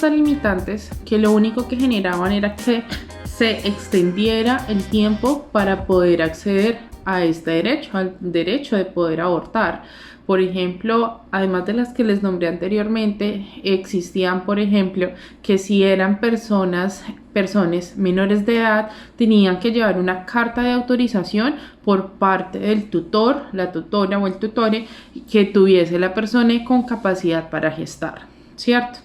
tantas limitantes que lo único que generaban era que se extendiera el tiempo para poder acceder a este derecho, al derecho de poder abortar. Por ejemplo, además de las que les nombré anteriormente, existían, por ejemplo, que si eran personas menores de edad, tenían que llevar una carta de autorización por parte del tutor, la tutora o el tutore que tuviese la persona con capacidad para gestar, ¿cierto?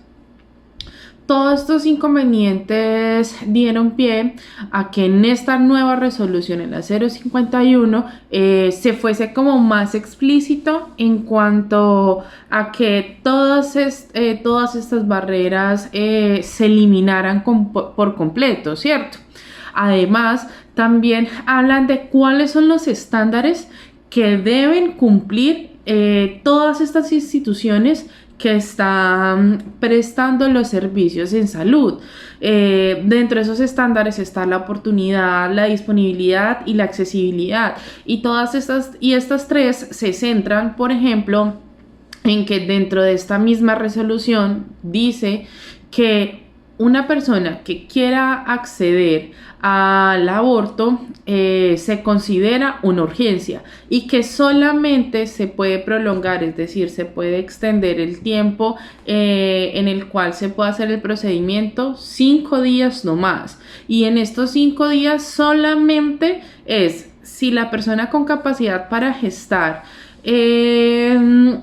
Todos estos inconvenientes dieron pie a que en esta nueva resolución, en la 051, se fuese como más explícito en cuanto a que todas estas barreras se eliminaran por completo, ¿cierto? Además, también hablan de cuáles son los estándares que deben cumplir todas estas instituciones que están prestando los servicios en salud. Dentro de esos estándares está la oportunidad, la disponibilidad y la accesibilidad. Y estas tres se centran, por ejemplo, en que dentro de esta misma resolución dice que una persona que quiera acceder al aborto se considera una urgencia y que solamente se puede prolongar, es decir, se puede extender el tiempo en el cual se puede hacer el procedimiento 5 días no más. Y en estos 5 días solamente es si la persona con capacidad para gestar tiene,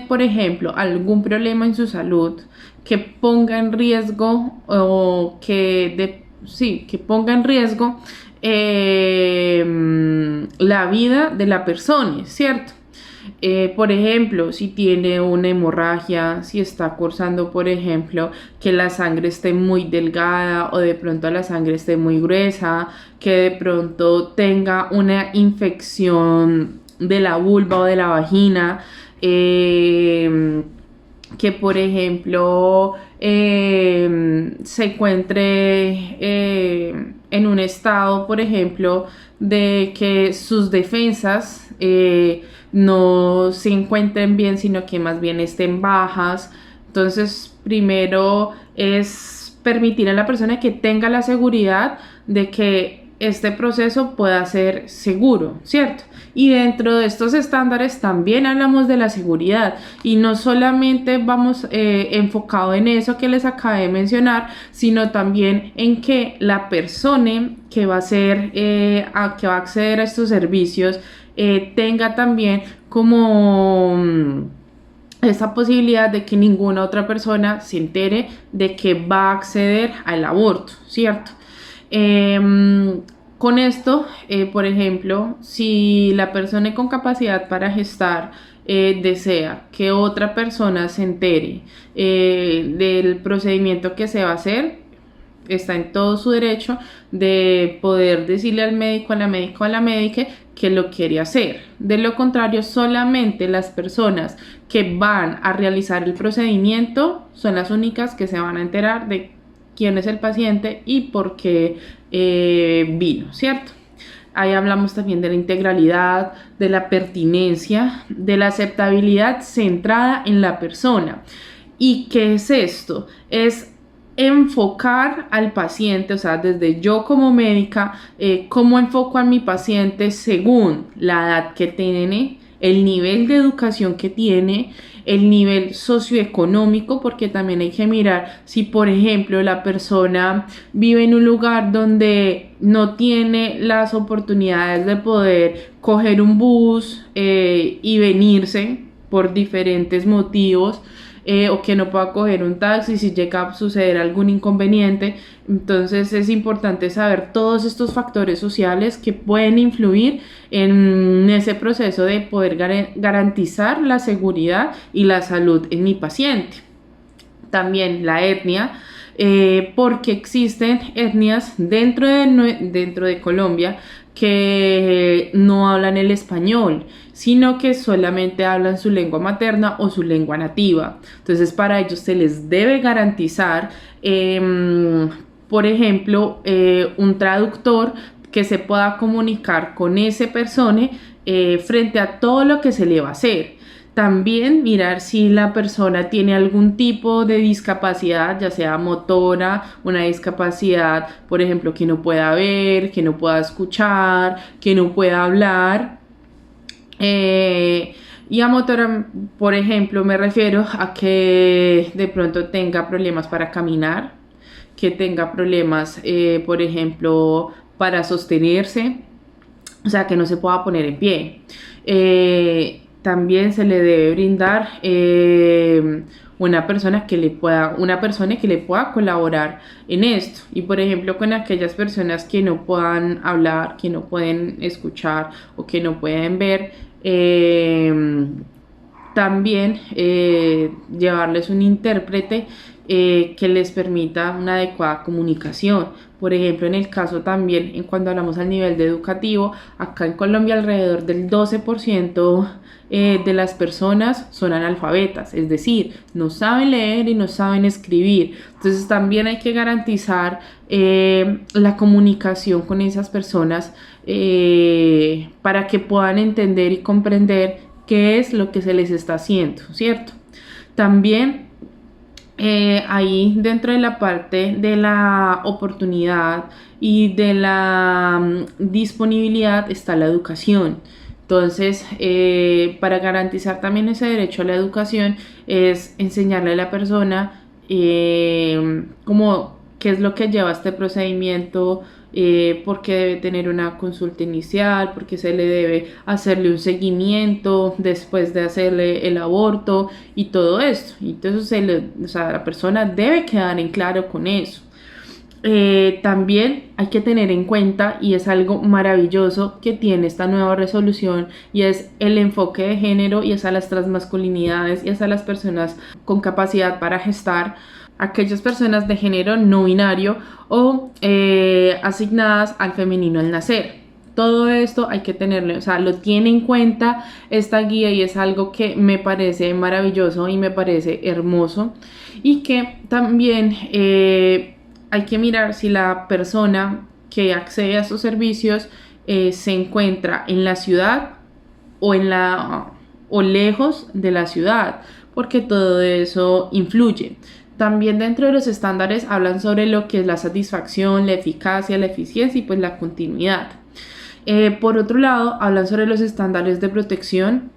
por ejemplo, algún problema en su salud que ponga en riesgo o que ponga en riesgo la vida de la persona, ¿cierto? Por ejemplo, si tiene una hemorragia, si está cursando, por ejemplo, que la sangre esté muy delgada o de pronto la sangre esté muy gruesa, que de pronto tenga una infección de la vulva o de la vagina, que por ejemplo se encuentre en un estado, por ejemplo, de que sus defensas no se encuentren bien, sino que más bien estén bajas. Entonces, primero es permitir a la persona que tenga la seguridad de que este proceso pueda ser seguro, ¿cierto? Y dentro de estos estándares también hablamos de la seguridad y no solamente vamos enfocado en eso que les acabé de mencionar, sino también en que la persona que va a acceder a estos servicios tenga también como esa posibilidad de que ninguna otra persona se entere de que va a acceder al aborto, ¿cierto? Con esto, por ejemplo, si la persona con capacidad para gestar desea que otra persona se entere del procedimiento que se va a hacer, está en todo su derecho de poder decirle al médico, a la médica o a la médica que lo quiere hacer. De lo contrario, solamente las personas que van a realizar el procedimiento son las únicas que se van a enterar de quién es el paciente y por qué vino, ¿cierto? Ahí hablamos también de la integralidad, de la pertinencia, de la aceptabilidad centrada en la persona. ¿Y qué es esto? Es enfocar al paciente, o sea, desde yo como médica, cómo enfoco a mi paciente según la edad que tiene, el nivel de educación que tiene, el nivel socioeconómico, porque también hay que mirar si, por ejemplo, la persona vive en un lugar donde no tiene las oportunidades de poder coger un bus y venirse por diferentes motivos, o que no pueda coger un taxi si llega a suceder algún inconveniente. Entonces es importante saber todos estos factores sociales que pueden influir en ese proceso de poder garantizar la seguridad y la salud en mi paciente. También la etnia, porque existen etnias dentro de Colombia que no hablan el español, sino que solamente hablan su lengua materna o su lengua nativa. Entonces, para ellos se les debe garantizar, por ejemplo, un traductor que se pueda comunicar con esa persona frente a todo lo que se le va a hacer. También mirar si la persona tiene algún tipo de discapacidad, ya sea motora, una discapacidad, por ejemplo, que no pueda ver, que no pueda escuchar, que no pueda hablar. Y a motora, por ejemplo, me refiero a que de pronto tenga problemas para caminar, que tenga problemas, por ejemplo, para sostenerse, o sea, que no se pueda poner en pie. También se le debe brindar una persona que le pueda colaborar en esto. Y por ejemplo, con aquellas personas que no puedan hablar, que no pueden escuchar o que no pueden ver, también llevarles un intérprete que les permita una adecuada comunicación. Por ejemplo, en el caso también, en cuando hablamos al nivel de educativo, acá en Colombia alrededor del 12% de las personas son analfabetas, es decir, no saben leer y no saben escribir. Entonces también hay que garantizar la comunicación con esas personas para que puedan entender y comprender qué es lo que se les está haciendo, ¿cierto? También ahí dentro de la parte de la oportunidad y de la disponibilidad está la educación. Entonces, para garantizar también ese derecho a la educación es enseñarle a la persona cómo, qué es lo que lleva a este procedimiento, por qué debe tener una consulta inicial, por qué se le debe hacerle un seguimiento después de hacerle el aborto y todo esto. Y entonces o sea, la persona debe quedar en claro con eso. También hay que tener en cuenta, y es algo maravilloso que tiene esta nueva resolución, y es el enfoque de género, y es a las transmasculinidades, y es a las personas con capacidad para gestar, aquellas personas de género no binario o asignadas al femenino al nacer. Todo esto hay que tenerlo, o sea, lo tiene en cuenta esta guía, y es algo que me parece maravilloso y me parece hermoso, y que también hay que mirar si la persona que accede a estos servicios se encuentra en la ciudad o lejos de la ciudad, porque todo eso influye. También dentro de los estándares hablan sobre lo que es la satisfacción, la eficacia, la eficiencia y pues la continuidad. Por otro lado, hablan sobre los estándares de protección,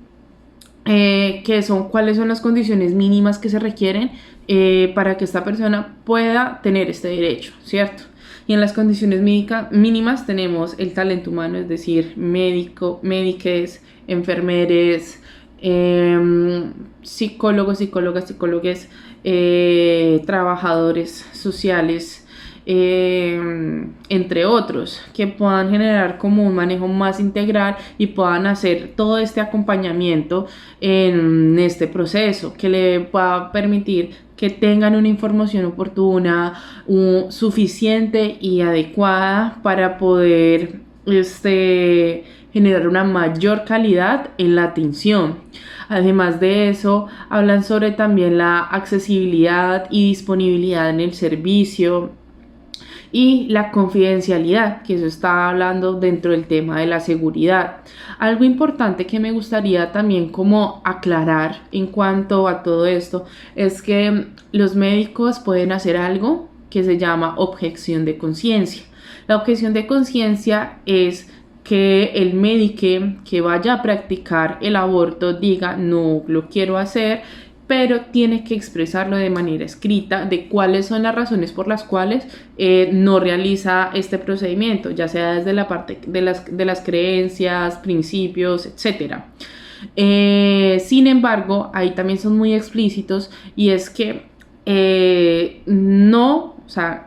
que son cuáles son las condiciones mínimas que se requieren para que esta persona pueda tener este derecho, ¿cierto? Y en las condiciones mínimas tenemos el talento humano, es decir, médicos, enfermeres, psicólogos, psicólogas, trabajadores sociales, entre otros, que puedan generar como un manejo más integral y puedan hacer todo este acompañamiento en este proceso, que le pueda permitir que tengan una información oportuna, suficiente y adecuada para poder generar una mayor calidad en la atención. Además de eso, hablan sobre también la accesibilidad y disponibilidad en el servicio y la confidencialidad, que eso está hablando dentro del tema de la seguridad. Algo importante que me gustaría también como aclarar en cuanto a todo esto es que los médicos pueden hacer algo que se llama objeción de conciencia. La objeción de conciencia es que el médico que vaya a practicar el aborto diga no lo quiero hacer, pero tiene que expresarlo de manera escrita de cuáles son las razones por las cuales no realiza este procedimiento, ya sea desde la parte de las creencias, principios, etc. Sin embargo, ahí también son muy explícitos, y es que o sea,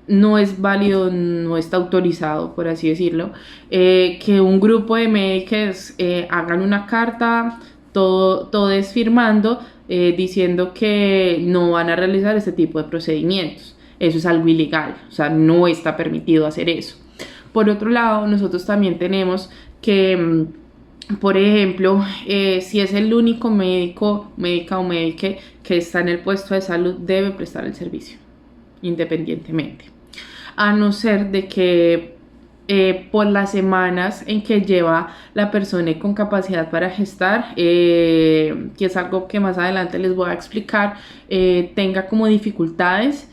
no es válido, no está autorizado, por así decirlo, que un grupo de médicos hagan una carta, todos firmando, diciendo que no van a realizar este tipo de procedimientos. Eso es algo ilegal, o sea, no está permitido hacer eso. Por otro lado, nosotros también tenemos que, por ejemplo, si es el único médica o médica que está en el puesto de salud, debe prestar el servicio, independientemente. A no ser de que por las semanas en que lleva la persona con capacidad para gestar, que es algo que más adelante les voy a explicar, tenga como dificultades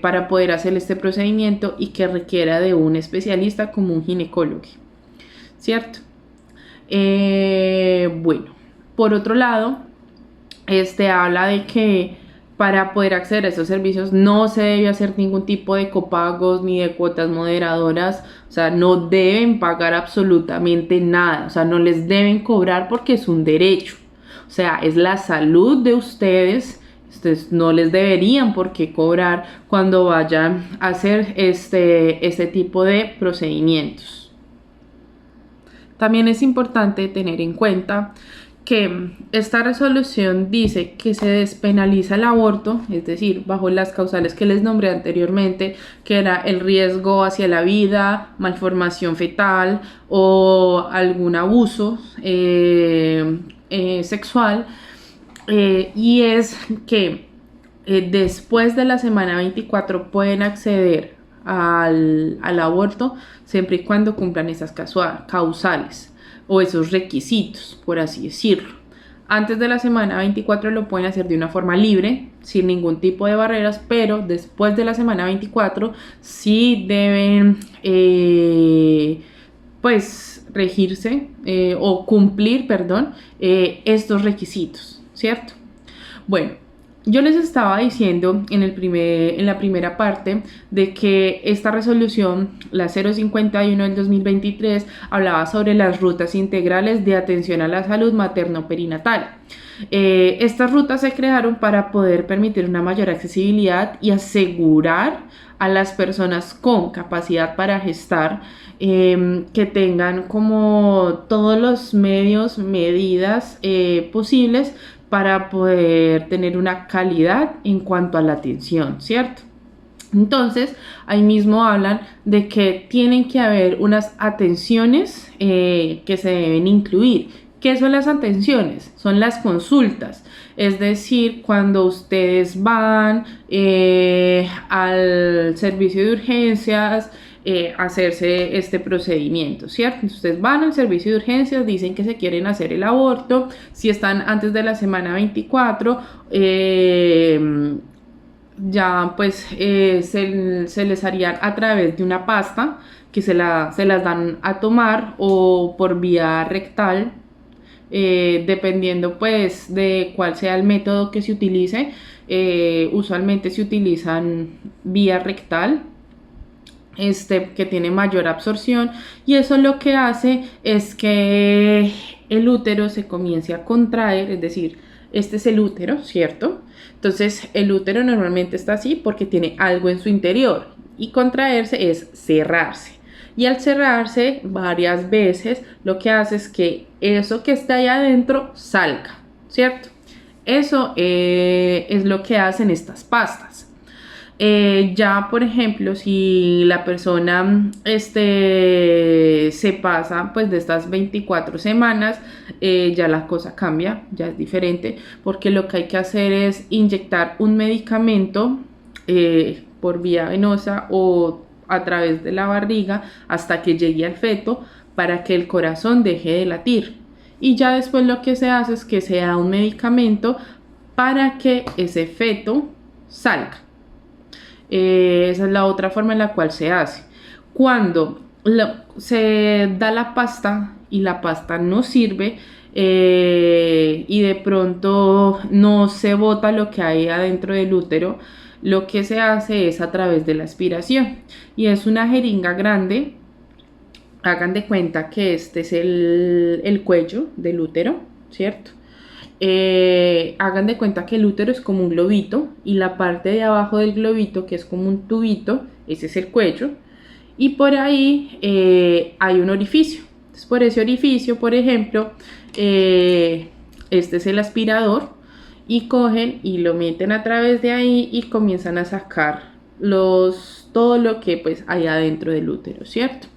para poder hacer este procedimiento y que requiera de un especialista como un ginecólogo, ¿cierto? Bueno, por otro lado, habla de que para poder acceder a estos servicios no se debe hacer ningún tipo de copagos ni de cuotas moderadoras, o sea, no deben pagar absolutamente nada, o sea, no les deben cobrar porque es un derecho, o sea, es la salud de ustedes. Ustedes no les deberían por qué cobrar cuando vayan a hacer este tipo de procedimientos. También es importante tener en cuenta que esta resolución dice que se despenaliza el aborto, es decir, bajo las causales que les nombré anteriormente, que era el riesgo hacia la vida, malformación fetal o algún abuso sexual, y es que después de la semana 24 pueden acceder al aborto siempre y cuando cumplan esas causales o esos requisitos, por así decirlo. Antes de la semana 24 lo pueden hacer de una forma libre, sin ningún tipo de barreras, pero después de la semana 24 sí deben pues regirse o cumplir, perdón, estos requisitos, ¿cierto? Bueno, yo les estaba diciendo en la primera parte de que esta resolución, la 051 del 2023, hablaba sobre las rutas integrales de atención a la salud materno-perinatal. Estas rutas se crearon para poder permitir una mayor accesibilidad y asegurar a las personas con capacidad para gestar que tengan como todos los medios, medidas posibles para poder tener una calidad en cuanto a la atención, ¿cierto? Entonces, ahí mismo hablan de que tienen que haber unas atenciones que se deben incluir. ¿Qué son las atenciones? Son las consultas. Es decir, cuando ustedes van al servicio de urgencias, hacerse este procedimiento, ¿cierto? Ustedes van al servicio de urgencias, dicen que se quieren hacer el aborto, si están antes de la semana 24, ya pues se les haría a través de una pasta que se las dan a tomar o por vía rectal, dependiendo pues de cuál sea el método que se utilice. Usualmente se utilizan vía rectal, que tiene mayor absorción, y eso lo que hace es que el útero se comience a contraer, es decir, este es el útero, ¿cierto? Entonces el útero normalmente está así porque tiene algo en su interior, y contraerse es cerrarse, y al cerrarse varias veces lo que hace es que eso que está ahí adentro salga, ¿cierto? Eso es lo que hacen estas pastas. Ya por ejemplo, si la persona se pasa pues de estas 24 semanas, ya la cosa cambia, ya es diferente, porque lo que hay que hacer es inyectar un medicamento por vía venosa o a través de la barriga hasta que llegue al feto, para que el corazón deje de latir, y ya después lo que se hace es que se da un medicamento para que ese feto salga. Esa es la otra forma en la cual se hace. Cuando se da la pasta y la pasta no sirve, y de pronto no se bota lo que hay adentro del útero, lo que se hace es a través de la aspiración, y es una jeringa grande. Hagan de cuenta que este es el cuello del útero, ¿cierto? Hagan de cuenta que el útero es como un globito, y la parte de abajo del globito, que es como un tubito, ese es el cuello, y por ahí hay un orificio. Entonces, por ese orificio, por ejemplo, este es el aspirador, y cogen y lo meten a través de ahí y comienzan a sacar todo lo que pues hay adentro del útero, ¿cierto?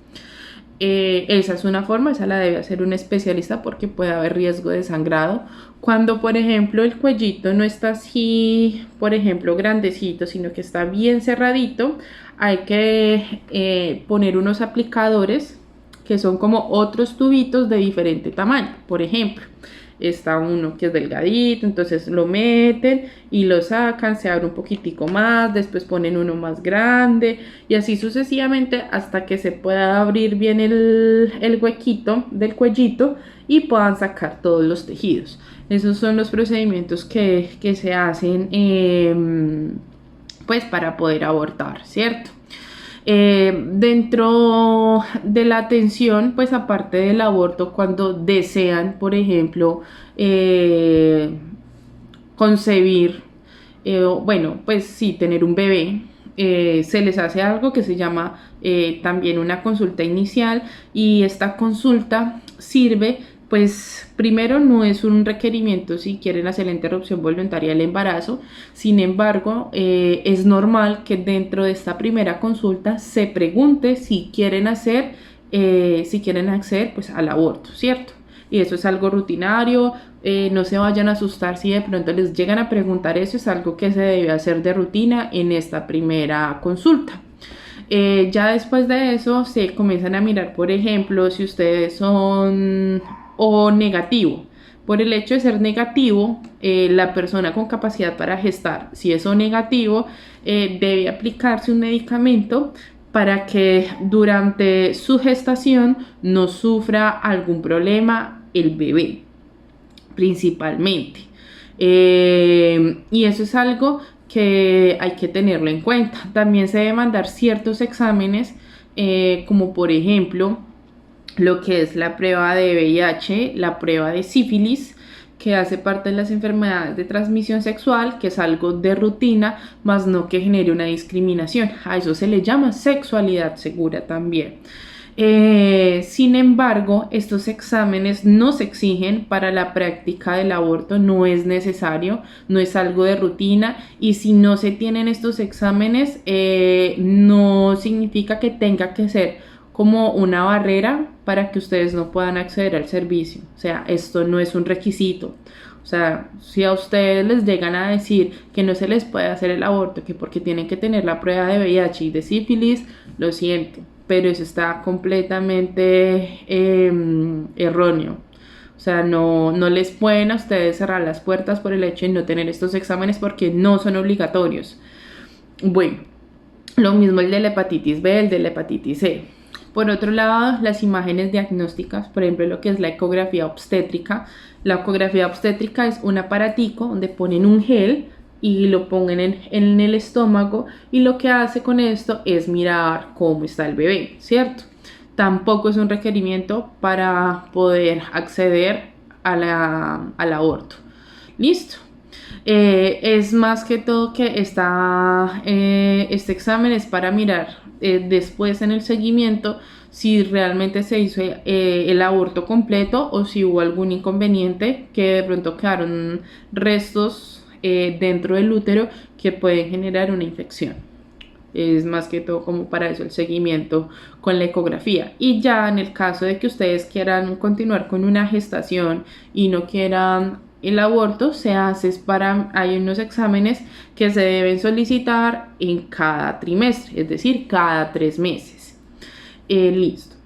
Esa es una forma, esa la debe hacer un especialista porque puede haber riesgo de sangrado Cuando, por ejemplo, el cuellito no está así, por ejemplo, grandecito, sino que está bien cerradito, hay que poner unos aplicadores que son como otros tubitos de diferente tamaño. Por ejemplo, está uno que es delgadito, entonces lo meten y lo sacan, se abre un poquitico más, después ponen uno más grande y así sucesivamente hasta que se pueda abrir bien el huequito del cuellito y puedan sacar todos los tejidos. Esos son los procedimientos que se hacen pues para poder abortar, ¿cierto? Dentro de la atención, pues aparte del aborto, cuando desean, por ejemplo, concebir, bueno, pues sí, tener un bebé, se les hace algo que se llama también una consulta inicial y esta consulta sirve pues primero no es un requerimiento si quieren hacer la interrupción voluntaria del embarazo, sin embargo es normal que dentro de esta primera consulta se pregunte si quieren hacer, pues al aborto, ¿cierto? Y eso es algo rutinario, no se vayan a asustar si de pronto les llegan a preguntar eso, es algo que se debe hacer de rutina en esta primera consulta. Ya después de eso se comienzan a mirar, por ejemplo, si ustedes son o negativo. Por el hecho de ser negativo, la persona con capacidad para gestar, si es O negativo, debe aplicarse un medicamento para que durante su gestación no sufra algún problema el bebé, principalmente. Y eso es algo que hay que tenerlo en cuenta. También se deben mandar ciertos exámenes, como por ejemplo lo que es la prueba de VIH, la prueba de sífilis, que hace parte de las enfermedades de transmisión sexual, que es algo de rutina, más no que genere una discriminación. A eso se le llama sexualidad segura también. Sin embargo, estos exámenes no se exigen para la práctica del aborto, no es necesario, no es algo de rutina y si no se tienen estos exámenes, no significa que tenga que ser como una barrera para que ustedes no puedan acceder al servicio. O sea, esto no es un requisito. O sea, si a ustedes les llegan a decir que no se les puede hacer el aborto, que porque tienen que tener la prueba de VIH y de sífilis, lo siento, pero eso está completamente erróneo. O sea, no les pueden a ustedes cerrar las puertas por el hecho de no tener estos exámenes porque no son obligatorios. Bueno, lo mismo el de la hepatitis B, el de la hepatitis C. Por otro lado, las imágenes diagnósticas, por ejemplo, lo que es la ecografía obstétrica. La ecografía obstétrica es un aparatico donde ponen un gel y lo pongan en el estómago y lo que hace con esto es mirar cómo está el bebé, ¿cierto? Tampoco es un requerimiento para poder acceder al aborto. ¿Listo? Es más que todo que este examen es para mirar después en el seguimiento si realmente se hizo el aborto completo o si hubo algún inconveniente, que de pronto quedaron restos dentro del útero que pueden generar una infección. Es más que todo como para eso el seguimiento con la ecografía. Y ya en el caso de que ustedes quieran continuar con una gestación y no quieran el aborto, hay unos exámenes que se deben solicitar en cada trimestre, es decir, cada 3 meses. Listo.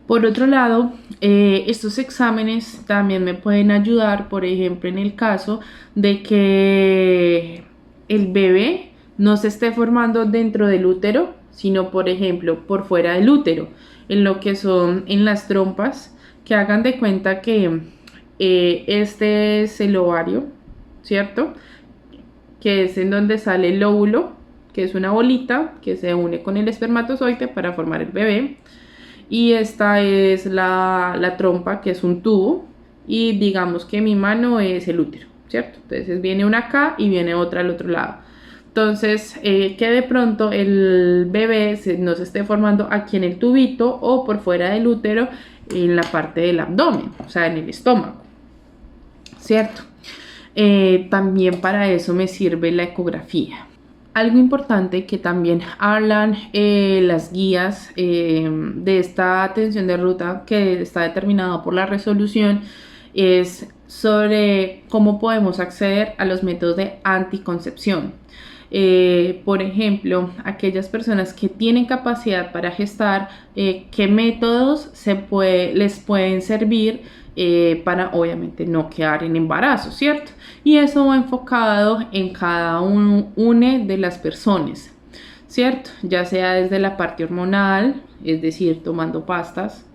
Por otro lado, estos exámenes también me pueden ayudar, por ejemplo, en el caso de que el bebé no se esté formando dentro del útero, sino, por ejemplo, por fuera del útero, en lo que son en las trompas, que hagan de cuenta que este es el ovario, ¿cierto? Que es en donde sale el óvulo, que es una bolita que se une con el espermatozoide para formar el bebé. Y esta es la trompa, que es un tubo. Y digamos que mi mano es el útero, ¿cierto? Entonces viene una acá y viene otra al otro lado. Entonces, que de pronto el bebé no se esté formando aquí en el tubito o por fuera del útero, en la parte del abdomen, o sea, en el estómago, ¿cierto? También para eso me sirve la ecografía. Algo importante que también hablan las guías de esta atención de ruta que está determinada por la resolución es sobre cómo podemos acceder a los métodos de anticoncepción. Por ejemplo, aquellas personas que tienen capacidad para gestar, qué métodos les pueden servir para obviamente no quedar en embarazo, ¿cierto? Y eso va enfocado en cada una de las personas, ¿cierto? Ya sea desde la parte hormonal, es decir, tomando pastas,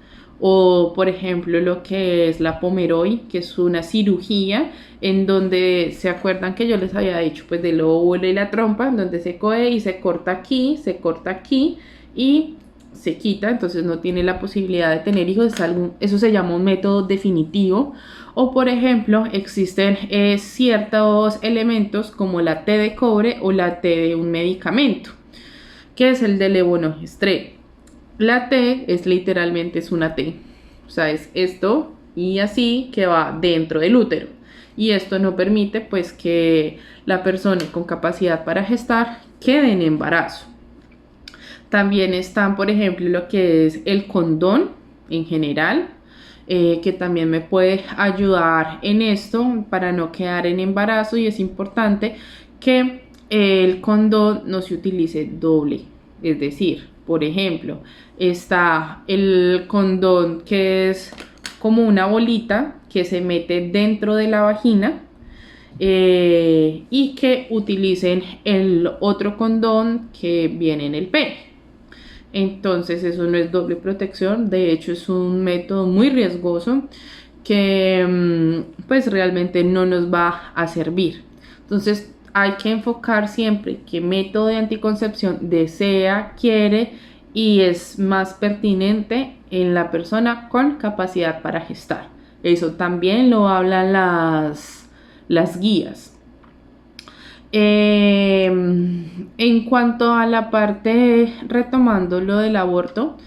o por ejemplo lo que es la Pomeroy, que es una cirugía en donde se acuerdan que yo les había dicho pues del óvulo y la trompa, en donde se coge y se corta aquí y se quita, entonces no tiene la posibilidad de tener hijos, eso se llama un método definitivo. O por ejemplo existen ciertos elementos como la T de cobre o la T de un medicamento, que es el de levonorgestrel. La T es literalmente es una T, o sea, es esto y así que va dentro del útero. Y esto no permite pues que la persona con capacidad para gestar quede en embarazo. También están, por ejemplo, lo que es el condón en general, que también me puede ayudar en esto para no quedar en embarazo, y es importante que el condón no se utilice doble, es decir, por ejemplo, está el condón que es como una bolita que se mete dentro de la vagina, y que utilicen el otro condón que viene en el pene. Entonces eso no es doble protección, de hecho es un método muy riesgoso que pues realmente no nos va a servir. Entonces hay que enfocar siempre qué método de anticoncepción desea, quiere y es más pertinente en la persona con capacidad para gestar. Eso también lo hablan las guías. En cuanto a la parte, retomando lo del aborto,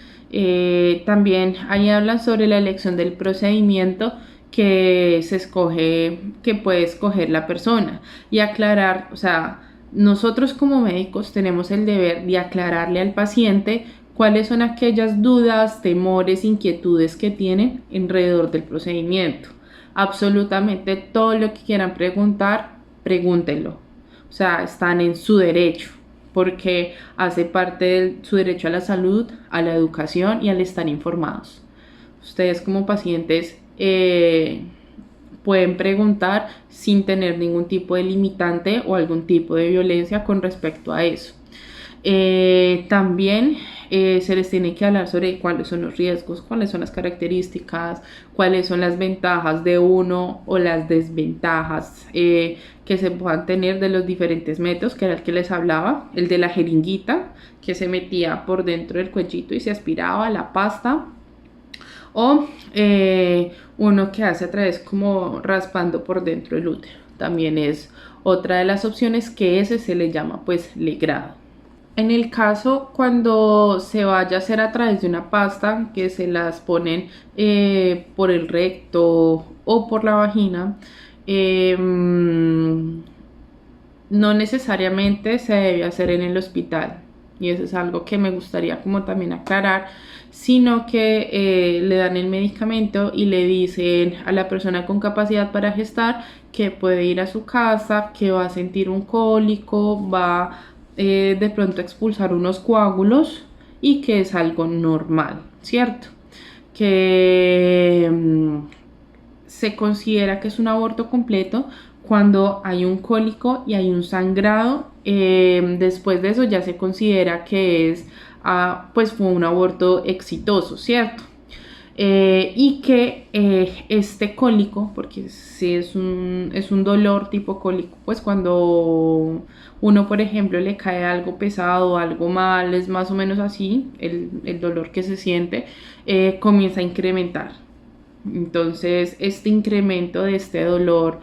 también ahí hablan sobre la elección del procedimiento que se escoge, que puede escoger la persona, y aclarar, o sea, nosotros como médicos tenemos el deber de aclararle al paciente cuáles son aquellas dudas, temores, inquietudes que tienen alrededor del procedimiento. Absolutamente todo lo que quieran preguntar, pregúntenlo. O sea, están en su derecho, porque hace parte de su derecho a la salud, a la educación y al estar informados. Ustedes como pacientes pueden preguntar sin tener ningún tipo de limitante o algún tipo de violencia con respecto a eso. También se les tiene que hablar sobre cuáles son los riesgos, cuáles son las características, cuáles son las ventajas de uno o las desventajas que se puedan tener de los diferentes métodos, que era el que les hablaba, el de la jeringuita que se metía por dentro del cuellito y se aspiraba la pasta, o uno que hace a través como raspando por dentro del útero. También es otra de las opciones, que ese se le llama pues legrado. En el caso cuando se vaya a hacer a través de una pasta, que se las ponen por el recto o por la vagina, no necesariamente se debe hacer en el hospital, y eso es algo que me gustaría como también aclarar, sino que le dan el medicamento y le dicen a la persona con capacidad para gestar que puede ir a su casa, que va a sentir un cólico, va de pronto expulsar unos coágulos y que es algo normal, ¿cierto? Que se considera que es un aborto completo cuando hay un cólico y hay un sangrado. Después de eso ya se considera que es pues fue un aborto exitoso, ¿cierto? Y que este cólico, porque si es un dolor tipo cólico, pues cuando uno, por ejemplo, le cae algo pesado, algo mal, es más o menos así, el dolor que se siente comienza a incrementar. Entonces, este incremento de este dolor,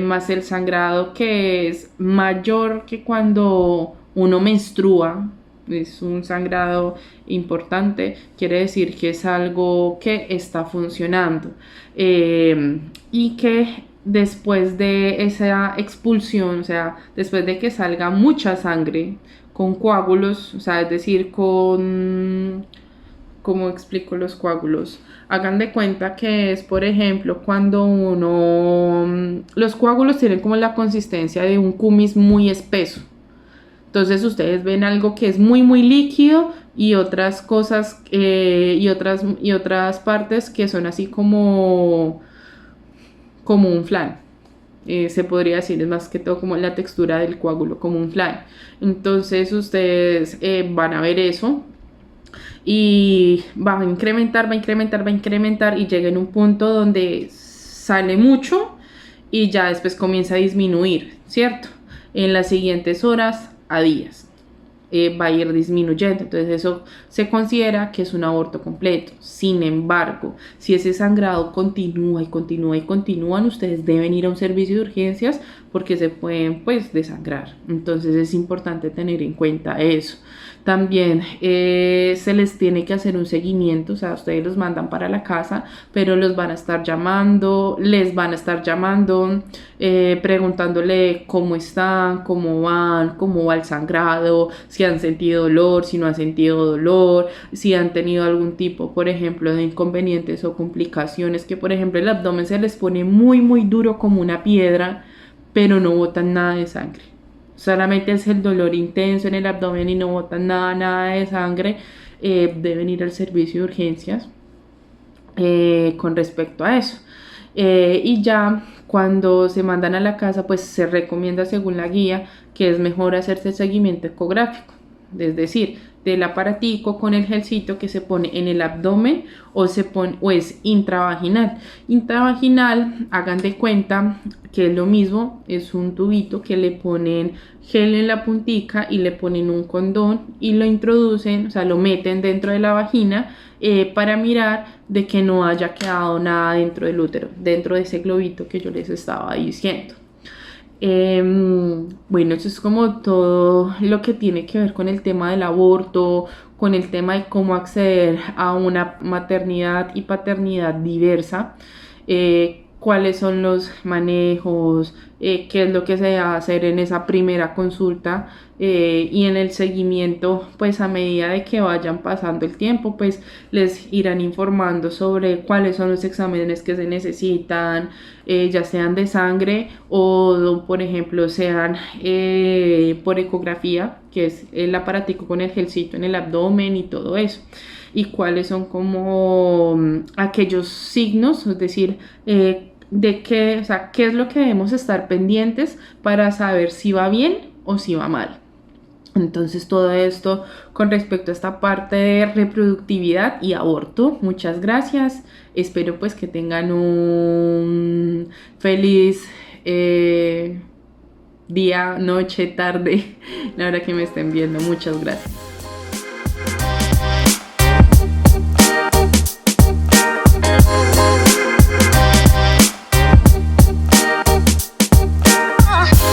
más el sangrado, que es mayor que cuando uno menstrua, es un sangrado importante, quiere decir que es algo que está funcionando, y que después de esa expulsión, o sea, después de que salga mucha sangre con coágulos, o sea, es decir, con ¿cómo explico los coágulos? Hagan de cuenta que es, por ejemplo, cuando los coágulos tienen como la consistencia de un kumis muy espeso. Entonces ustedes ven algo que es muy muy líquido y otras cosas y otras partes que son así como un flan. Se podría decir, es más que todo como la textura del coágulo, como un flan. Entonces ustedes van a ver eso y va a incrementar, va a incrementar, va a incrementar y llega en un punto donde sale mucho y ya después comienza a disminuir, ¿cierto? En las siguientes horas a días. Va a ir disminuyendo, entonces eso se considera que es un aborto completo. Sin embargo, si ese sangrado continúa y continúa y continúan, ustedes deben ir a un servicio de urgencias porque se pueden pues desangrar. Entonces es importante tener en cuenta eso. También se les tiene que hacer un seguimiento, o sea, ustedes los mandan para la casa, pero los van a estar llamando, les van a estar llamando, preguntándole cómo están, cómo van, cómo va el sangrado, si han sentido dolor, si no han sentido dolor, si han tenido algún tipo, por ejemplo, de inconvenientes o complicaciones, que por ejemplo el abdomen se les pone muy muy duro como una piedra, pero no botan nada de sangre. Solamente es el dolor intenso en el abdomen y no botan nada de sangre. Deben ir al servicio de urgencias con respecto a eso. Y ya cuando se mandan a la casa, pues se recomienda según la guía que es mejor hacerse el seguimiento ecográfico, es decir, del aparatico con el gelcito que se pone en el abdomen o es intravaginal. Intravaginal, hagan de cuenta que es lo mismo, es un tubito que le ponen gel en la puntica y le ponen un condón y lo introducen, o sea, lo meten dentro de la vagina para mirar de que no haya quedado nada dentro del útero, dentro de ese globito que yo les estaba diciendo. Bueno, eso es como todo lo que tiene que ver con el tema del aborto, con el tema de cómo acceder a una maternidad y paternidad diversa, cuáles son los manejos, qué es lo que se va a hacer en esa primera consulta y en el seguimiento, pues a medida de que vayan pasando el tiempo, pues les irán informando sobre cuáles son los exámenes que se necesitan, ya sean de sangre o por ejemplo sean por ecografía, que es el aparatico con el gelcito en el abdomen y todo eso, y cuáles son como aquellos signos, es decir, de qué, o sea, qué es lo que debemos estar pendientes para saber si va bien o si va mal. Entonces todo esto con respecto a esta parte de reproductividad y aborto. Muchas gracias. Espero pues que tengan un feliz día, noche, tarde, la hora que me estén viendo. Muchas gracias.